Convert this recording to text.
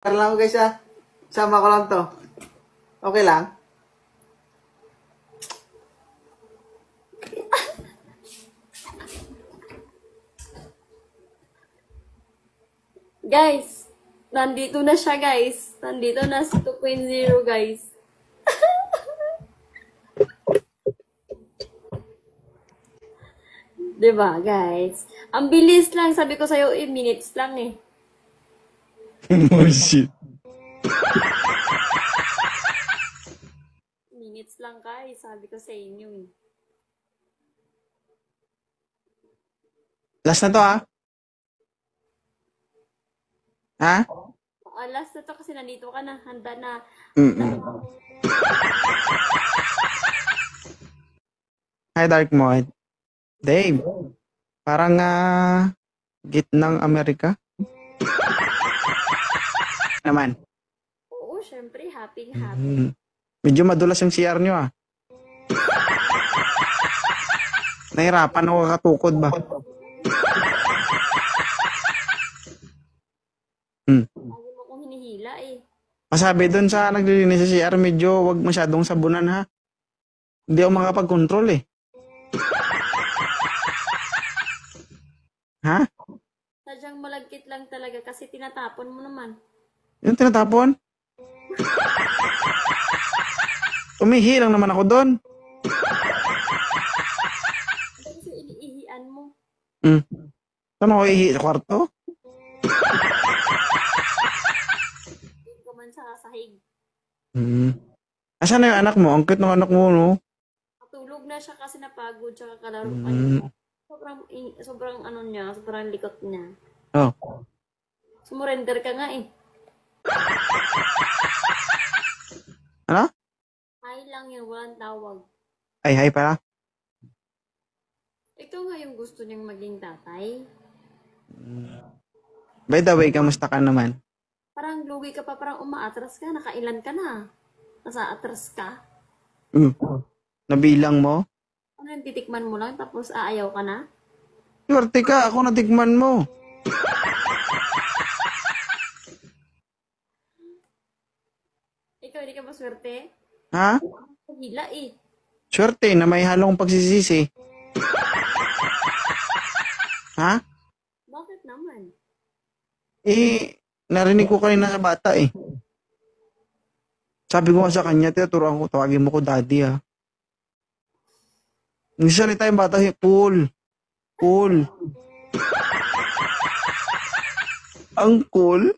Tara lang guys Sama ko lang to. Okay lang? Guys, nandito na siya guys. Nandito na si 2.0 guys. Diba guys? Ang bilis lang. Sabi ko sa'yo, minutes lang eh. Oh shit. Minutes lang guys. Sabi ko sa inyo eh. Last na to ha? Ha? Last na to kasi nandito ka na. Handa na. Hi Dark Mode. Dave. Parang gitnang Amerika. Naman. Oo, syempre. Happy. Medyo madulas yung CR nyo Nahirapan ako katukod ba? Lagi mo kong hinihila eh. Masabi doon sa naglilinis sa CR, medyo wag masyadong sabunan ha. Hindi ako makapag-control eh. Ha? Sadyang malagkit lang talaga kasi tinatapon mo naman. Yung tinatapon? Umihi lang naman ako doon. Kasi iniihian mo. Saan ako ihi? Sa kwarto? Hindi ka man sa sahig. Asan na yung anak mo? Ang cute ng anak mo, no? Matulog na siya kasi napagod siya kalaro kanina. Sobrang ano niya, sobrang likot niya. Oh. Sumurrender ka nga eh. Ano? Hi lang yun, walang tawag. Ay, hi pala. Ikaw nga yung gusto niyang maging tatay. By the way, kamusta ka naman? Parang lugi ka pa, parang umaatras ka. Nakailan ka na? Nasa atras ka? Nabilang mo? Ano yung titikman mo lang tapos aayaw ka na? Swerte ka, ako natikman mo. Ikaw, hindi ka ba swerte? Ha? Hila eh. Swerte na may halong pagsisisi. Ha? Bakit naman? Narinig ko kanina sa bata eh. Sabi ko nga sa kanya, turuan ko, tawagin mo ko daddy ha. Hindi salita yung bata, cool. Cool. Ang cool.